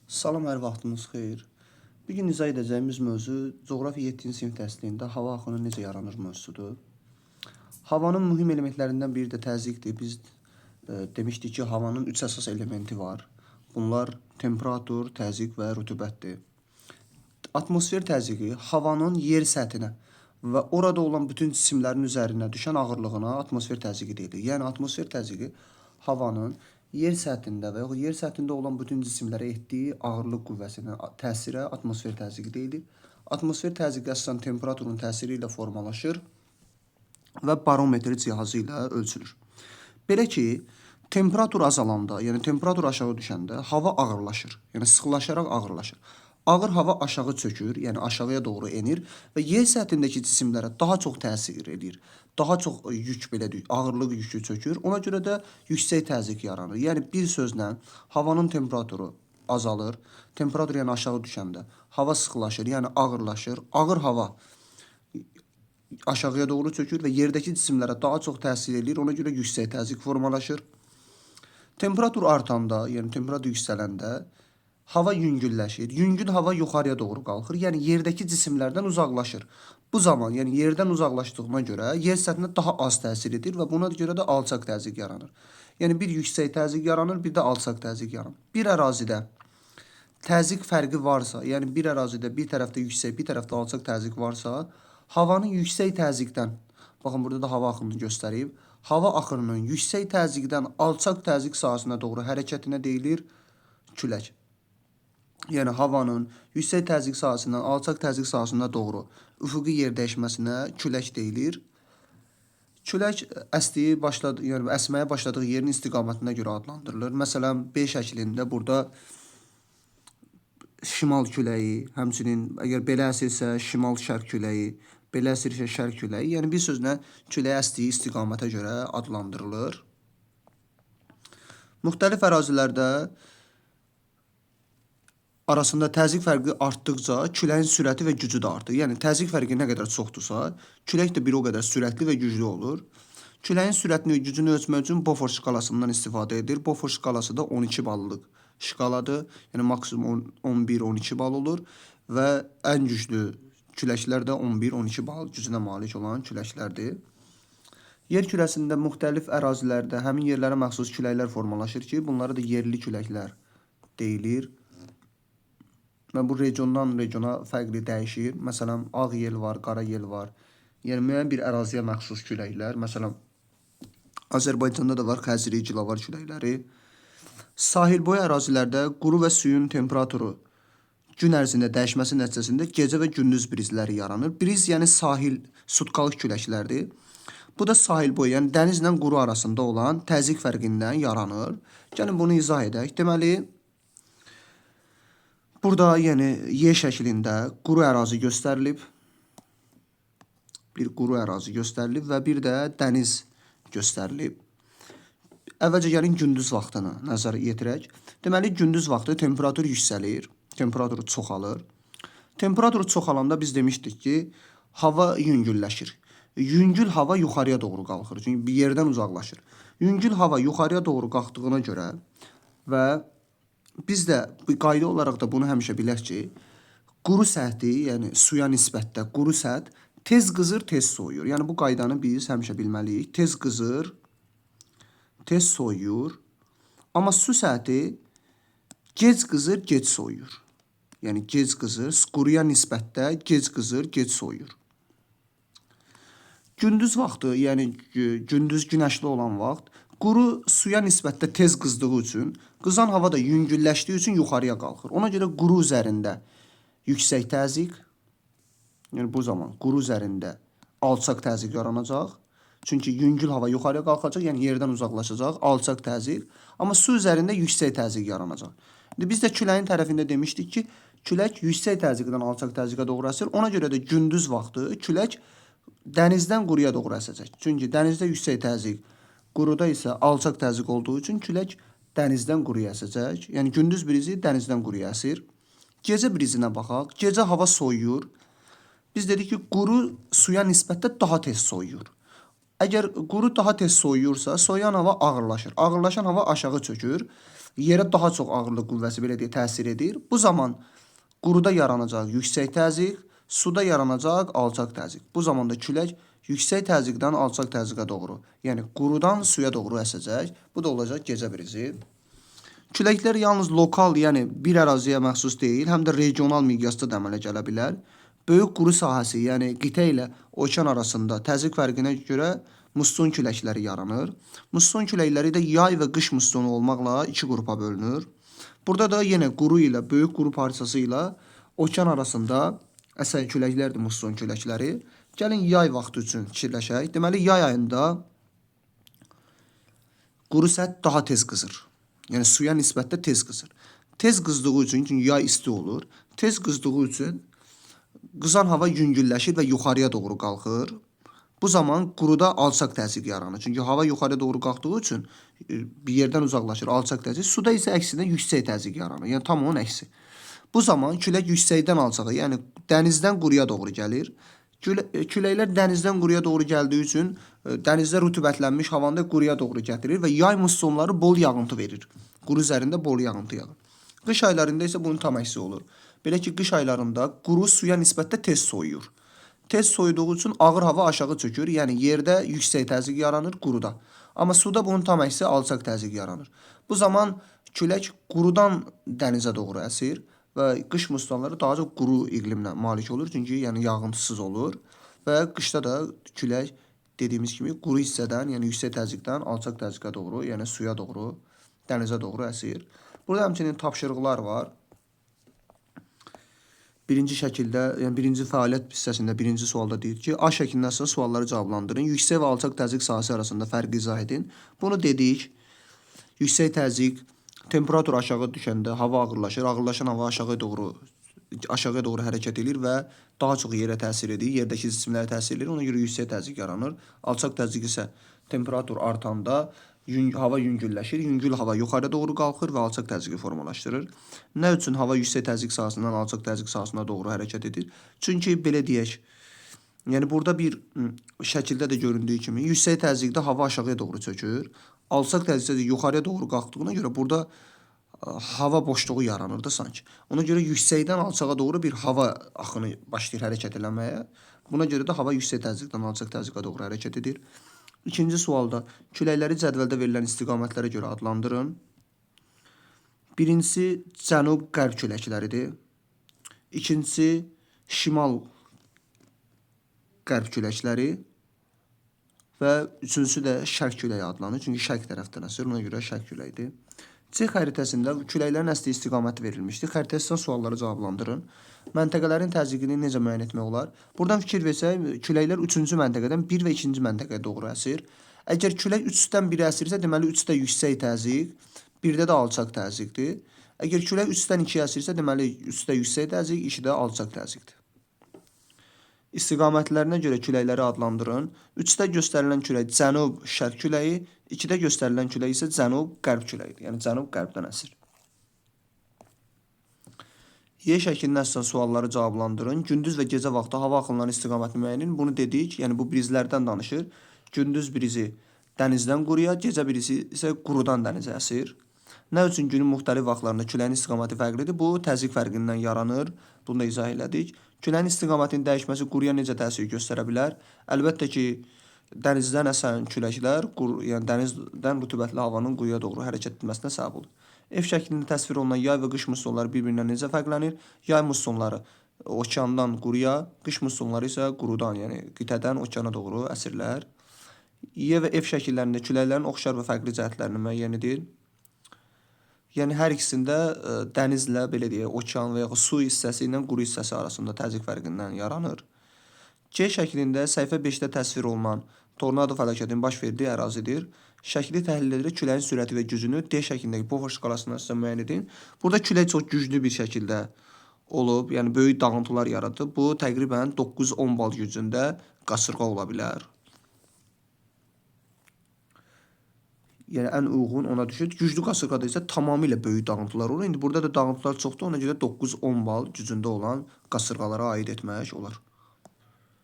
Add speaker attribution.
Speaker 1: Salam, hər vaxtınız xeyir. Bir gün izah edəcəyimiz mövzu coğrafiya 7-ci sinif dərsliyində hava axını necə yaranır mövzusudur. Havanın mühüm elementlərindən biri də təzyiqdir. Biz demişdik ki, havanın 3 əsas elementi var. Bunlar temperatur, təzyiq və rütubətdir. Atmosfer təzyiqi havanın yer səthinə və orada olan bütün cisimlərin üzərinə düşən ağırlığına atmosfer təzyiqi deyilir. Yəni atmosfer təzyiqi havanın yer səthində və yaxud yer səthində olan bütün cisimlərə etdiyi ağırlıq qüvvəsinə təsirə atmosfer təzyiqi deyilir. Atmosfer təzyiqi əsasən temperaturun təsiri ilə formalaşır və barometr cihazı ilə ölçülür. Belə ki, temperatur azalanda, yəni temperatur aşağı düşəndə hava ağırlaşır, yəni sıxılaşaraq ağırlaşır. Ağır hava aşağı çökür, yəni aşağıya doğru enir və yer səthindəki cisimlərə daha çox təsir edir. Daha çox yük belə deyək, ağırlıq yükü çökür. Ona görə də yüksək təzyiq yaranır. Yəni bir sözlə havanın temperaturu azalır. Temperatur yəni aşağı düşəndə hava sıxılaşır, yəni ağırlaşır. Ağır hava aşağıya doğru çökür və yerdəki cisimlərə daha çox təsir edir. Ona görə yüksək təzyiq formalaşır. Temperatur artanda, yəni temperatur yüksələndə hava yüngülləşir. Yüngül hava yuxarıya doğru qalxır. Yəni yerdəki cisimlərdən uzaqlaşır. Bu zaman, yəni yerdən uzaqlaşdığına görə yer səthinə daha az təsir edir və buna görə də alçaq təzyiq yaranır. Yəni bir yüksək təzyiq yaranır, bir də alçaq təzyiq yaranır. Bir ərazidə təzyiq fərqi varsa, yəni bir ərazidə bir tərəfdə yüksək, bir tərəfdə alçaq təzyiq varsa, havanın yüksək təzyiqdən, baxın burada da hava axınını göstərib, hava axınının yüksək təzyiqdən alçaq təzyiq sahəsinə doğru hərəkətinə deyilir külək. Yəni havanın yüksək təzyiq sahəsindən alçaq təzyiq sahəsinə doğru üfüqi yer dəyişməsinə külək deyilir. Külək yəni əsməyə başladığı yerin istiqamətinə görə adlandırılır. Məsələn, B şəklində burada şimal küləyi, həmçinin əgər belə əsirsə şimal-şərq küləyi, belə əsirsə şərq küləyi, yəni bir sözlə külək əsdiyi istiqamətə görə adlandırılır. Müxtəlif ərazilərdə arasında təzyiq fərqi artdıqca küləyin sürəti və gücü də artır. Yəni təzyiq fərqi nə qədər çoxdursa, külək də bir o qədər sürətli və güclü olur. Küləyin sürətini və gücünü ölçmək üçün Beaufort şkalasından istifadə edir. Beaufort şkalası da 12 ballıq şkaladır. Yəni maksimum 11-12 bal olur və ən güclü küləklər də 11-12 bal gücünə malik olan küləklərdir. Yer kürəsində müxtəlif ərazilərdə həmin yerlərə məxsus küləklər formalaşır ki, bunlara da yerli küləklər deyilir. Və bu regiondan regiona fərqli dəyişir. Məsələn, ağ yel var, qara yel var. Yəni müəyyən bir əraziyə məxsus küləklər. Məsələn, Azərbaycanda da var Xəzri, Gilavar küləkləri. Sahilboyu ərazilərdə quru və suyun temperaturu gün ərzində dəyişməsi nəticəsində gecə və gündüz brizləri yaranır. Briz yəni sahil, sutkalıq küləklərdir. Bu da sahilboyu, yəni dənizlə quru arasında olan təzyiq fərqindən yaranır. Gəlin bunu izah edək. Deməli, burada yəni Y şəklində quru ərazi göstərilib. Bir quru ərazi göstərilib və bir də dəniz göstərilib. Əvvəlcə gəlin gündüz vaxtını nəzərə yetirək. Deməli, gündüz vaxtı temperatur yüksəlir, temperaturu çoxalır. Temperaturu çoxalanda biz demişdik ki, hava yüngülləşir. Yüngül hava yuxarıya doğru qalxır, çünki bir yerdən uzaqlaşır. Yüngül hava yuxarıya doğru qalxdığına görə və biz də qayda olaraq da bunu həmişə bilək ki, quru səthi, yəni suya nisbətdə quru səth tez qızır, tez soyuyur. Yəni bu qaydanı biz həmişə bilməliyik. Tez qızır, tez soyuyur. Amma su səthi gec qızır, gec soyuyur. Yəni gec qızır, quruya nisbətdə gec qızır, gec soyuyur. Gündüz vaxtı, yəni gündüz günəşli olan vaxt, quru suya nisbətdə tez qızdığı üçün, qızan hava da yüngülləşdiyi üçün yuxarıya qalxır. Ona görə quru üzərində yüksək təzyiq, yəni bu zaman quru üzərində alçaq təzyiq yaranacaq. Çünki yüngül hava yuxarıya qalxacaq, yəni yerdən uzaqlaşacaq, alçaq təzyiq. Amma su üzərində yüksək təzyiq yaranacaq. Biz də küləyin tərəfində demişdik ki, külək yüksək təzyiqdən alçaq təzyiqə doğru əsir. Ona görə də gündüz vaxtı külək dənizdən quruya doğru əsəcək. Çünki dənizdə yüksək təzyiq, quruda isə alçaq təzyiq olduğu üçün külək dənizdən quruya əsəcək. Yəni gündüz brizi dənizdən quruya əsir. Gecə brizinə baxaq. Gecə hava soyuyur. Biz dedik ki, quru suya nisbətdə daha tez soyuyur. Əgər quru daha tez soyuyursa, soyuyan hava ağırlaşır. Ağırlaşan hava aşağı çökür. yerə daha çox ağırlıq qüvvəsi belə deyə təsir edir. Bu zaman quruda yaranacaq yüksək təzyiq, suda yaranacaq alçaq təzyiq. Bu zaman da külək yüksək təzyiqdən alçaq təzyiqə doğru, yəni qurudan suya doğru əsəcək. Bu da olacaq gecə brizi. Küləklər yalnız lokal, yəni bir əraziyə məxsus deyil, həm də regional miqyasda da əmələ gələ bilər. Böyük quru sahəsi, yəni qitə ilə okean arasında təzyiq fərqinə görə musson küləkləri yaranır. Musson küləkləri də yay və qış mussonu olmaqla iki qrupa bölünür. Burada da yenə quru ilə, böyük quru parçası ilə okean arasında əsən küləklərdir musson küləkləri. Gəlin yay vaxtı üçün fikirləşək. Deməli, yay ayında quru səth daha tez qızır. Yəni suya nisbətdə tez qızır. Tez qızdığı üçün, çünki yay isti olur, tez qızdığı üçün qızan hava yüngülləşir və yuxarıya doğru qalxır. Bu zaman quruda alçaq təzyiq yaranır. Çünki hava yuxarıya doğru qalxdığı üçün bir yerdən uzaqlaşır, alçaq təzyiq. Suda isə əksinə yüksək təzyiq yaranır. Yəni tam onun əksi. Bu zaman külək yüksəkdən alçağa, yəni dənizdən quruya doğru gəlir. Küləklər dənizdən quruya doğru gəldiyi üçün dənizdə rütubətlənmiş havanı quruya doğru gətirir və yay mussonları bol yağıntı verir. Quru üzərində bol yağıntı yağır. Qış aylarında isə bunun tam əksi olur. Belə ki, qış aylarında quru suya nisbətdə tez soyuyur. Tez soyuduğu üçün ağır hava aşağı çökür, yəni yerdə yüksək təzyiq yaranır quruda. Amma suda bunun tam əksi alçaq təzyiq yaranır. Bu zaman külək qurudan dənizə doğru əsir və qış mussonları daha çox quru iqlimlə malik olur, çünki yəni yağıntısız olur və qışda da külək dediyimiz kimi quru hissədən, yəni yüksək təzyiqdən alçaq təzyiqə doğru, yəni suya doğru, dənizə doğru əsir. Burada həmçinin tapşırıqlar var. Birinci şəkildə, yəni birinci fəaliyyət hissəsində birinci sualda deyir ki, A şəklindən sonra sualları cavablandırın. Yüksək və alçaq təzyiq sahəsi arasında fərqi izah edin. Bunu dedik. Yüksək təzyiq, temperatur aşağı düşəndə hava ağırlaşır. Ağırlaşan hava aşağıya doğru hərəkət edir və daha çox yerə təsir edir. Yerdəki cisimlərə təsir edir. Ona görə yüksək təzyiq yaranır. Alçaq təzyiq isə temperatur artanda hava yüngülləşir. Yüngül hava yuxarı doğru qalxır və alçaq təzyiqi formalaşdırır. Nə üçün hava yüksək təzyiq sahəsindən alçaq təzyiq sahəsinə doğru hərəkət edir? Çünki belə deyək, yəni burada bir şəkildə də göründüyü kimi yüksək təzyiqdə hava aşağıya doğru çökür. Alçaq təzyiqdə yuxarıya doğru qalxdığına görə burada hava boşluğu yaranır da sanki. Ona görə yüksəkdən alçağa doğru bir hava axını başlayır hərəkət eləməyə. Buna görə də hava yüksək təzyiqdən alçaq təzyiqə doğru hərəkət edir. İkinci sualda küləkləri cədvəldə verilən istiqamətlərə görə adlandırın. Birincisi cənub-qərb küləkləridir. İkincisi şimal-qərb küləkləri və üçüncüsü də şərq küləyi adlanır. Çünki şərq tərəfdən əsir, ona görə şərq küləyidir. C xəritəsində küləklərin əsdiyi istiqaməti verilmişdir. Xəritəsindən sualları cavablandırın. Məntəqələrin təzyiqini necə müəyyən etmək olar? Buradan fikir versək, küləklər 3-cü məntəqədən 1 və 2-ci məntəqəyə doğru əsir. Əgər külək 3-dən 1-ə əsirsə, deməli 3-də yüksək təzyiq, 1-də də alçaq təzyiqdir. Əgər külək 3-dən 2-yə əsirsə, deməli 3-də yüksək təzyiq, 2-də alçaq təzyiqdir. İstiqamətlərinə görə küləkləri adlandırın. 3-də göstərilən külək cənub-şərq küləyi, 2-də göstərilən külək isə cənub-qərb küləyidir. Yəni cənub-qərbdən əsir. Y şəklindən əsasən sualları cavablandırın. Gündüz və gecə vaxtı hava axınlarının istiqamətini müəyyən edin. Bunu dedik, yəni bu brizlərdən danışır. Gündüz brizi dənizdən quruya, gecə brizi isə qurudan dənizə əsir. Nə üçün günün müxtəlif vaxtlarında küləyin istiqaməti fərqlidir? Bu təzyiq fərqindən yaranır. Bunu da izah elədik. Küləyin istiqamətinin dəyişməsi quruya necə təsir göstərə bilər? Əlbəttə ki, dənizdən əsən küləklər, yəni dənizdən rütubətli havanın quruya doğru hərəkət etməsinə səbəb olur. F şəklində təsvir olunan yay və qış mussonları bir-birindən necə fərqlənir? Yay mussonları okeandan quruya, qış mussonları isə qurudan, yəni qitədən okeana doğru əsirlər. Y və F şəkillərində küləklərin oxşar və fərqli cəhətlərini müəyyən edir. Yəni hər ikisində dənizlə, belə deyək, okean və ya su hissəsi ilə quru hissəsi arasında təzyiq fərqindən yaranır. C şəklində səhifə 5-də təsvir olunan tornado fəlakətinin baş verdiyi ərazidir. Şəkli təhlil edilir, küləyin sürəti və gücünü D şəklindəki Beaufort şkalasından sizə müəyyən edin. Burada külək çox güclü bir şəkildə olub, yəni böyük dağıntılar yaradıb. Bu təqribən 9-10 bal gücündə qasırğa ola bilər. Yəni ən uyğun ona düşür. Güclü qasırğada isə tamamilə böyük dağıntılar olur. İndi burada da dağıntılar çoxdur, ona görə 9-10 bal gücündə olan qasırğalara aid etmək olar.